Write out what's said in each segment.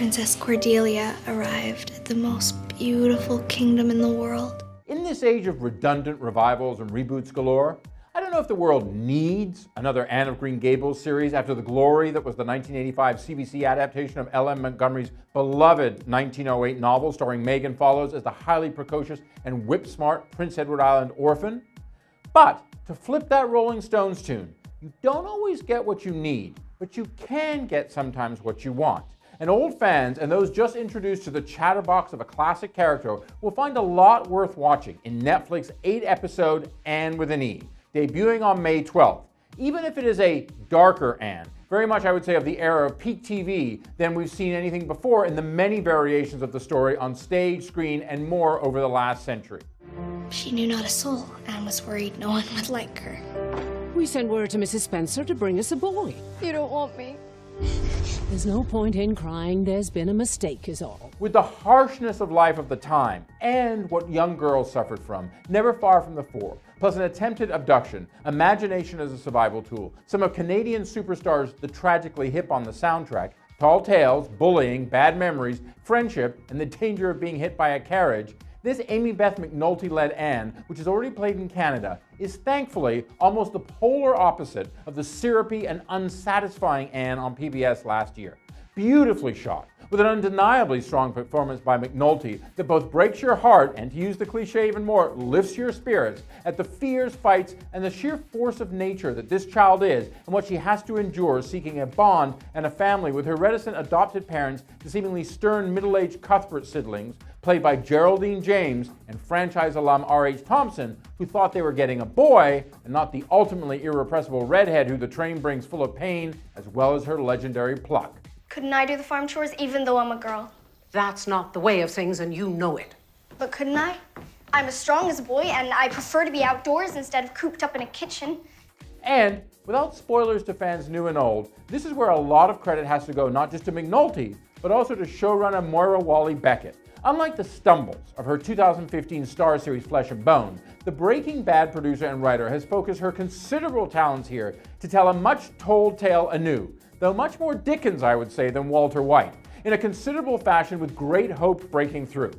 Princess Cordelia arrived at the most beautiful kingdom in the world. In this age of redundant revivals and reboots galore, I don't know if the world needs another Anne of Green Gables series after the glory that was the 1985 CBC adaptation of L.M. Montgomery's beloved 1908 novel starring Megan Follows as the highly precocious and whip-smart Prince Edward Island orphan. But to flip that Rolling Stones tune, you don't always get what you need, but you can get sometimes what you want. And old fans and those just introduced to the chatterbox of a classic character will find a lot worth watching in Netflix's 8-episode Anne with an E, debuting on May 12th. Even if it is a darker Anne, very much I would say of the era of peak TV than we've seen anything before in the many variations of the story on stage, screen, and more over the last century. She knew not a soul and was worried no one would like her. We sent word to Mrs. Spencer to bring us a boy. You don't want me. There's no point in crying. There's been a mistake is all. With the harshness of life of the time and what young girls suffered from, never far from the fore, plus an attempted abduction, imagination as a survival tool, some of Canadian superstars The Tragically Hip on the soundtrack, tall tales, bullying, bad memories, friendship, and the danger of being hit by a carriage, this Amy Beth McNulty-led Anne, which is already played in Canada, is thankfully almost the polar opposite of the syrupy and unsatisfying Anne on PBS last year. Beautifully shot, with an undeniably strong performance by McNulty that both breaks your heart and, to use the cliche even more, lifts your spirits at the fears, fights, and the sheer force of nature that this child is and what she has to endure seeking a bond and a family with her reticent adopted parents, the seemingly stern middle-aged Cuthbert siblings, played by Geraldine James and franchise alum R.H. Thompson, who thought they were getting a boy and not the ultimately irrepressible redhead who the train brings full of pain as well as her legendary pluck. Couldn't I do the farm chores even though I'm a girl? That's not the way of things, and you know it. But couldn't I? I'm as strong as a boy, and I prefer to be outdoors instead of cooped up in a kitchen. And, without spoilers to fans new and old, this is where a lot of credit has to go not just to McNulty, but also to showrunner Moira Walley-Beckett. Unlike the stumbles of her 2015 Star series Flesh and Bone, the Breaking Bad producer and writer has focused her considerable talents here to tell a much-told tale anew, though much more Dickens, I would say, than Walter White, in a considerable fashion with great hope breaking through.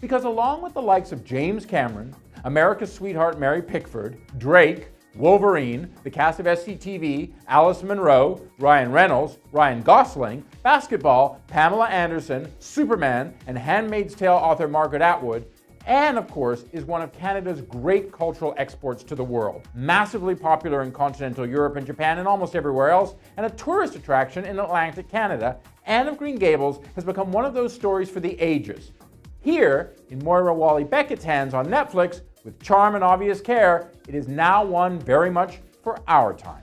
Because along with the likes of James Cameron, America's sweetheart Mary Pickford, Drake, Wolverine, the cast of SCTV, Alice Munro, Ryan Reynolds, Ryan Gosling, basketball, Pamela Anderson, Superman, and Handmaid's Tale author Margaret Atwood, Anne, of course, is one of Canada's great cultural exports to the world, massively popular in continental Europe and Japan and almost everywhere else, and a tourist attraction in Atlantic Canada. Anne of Green Gables has become one of those stories for the ages. Here, in Moira Walley-Beckett's hands on Netflix, with charm and obvious care, it is now one very much for our time.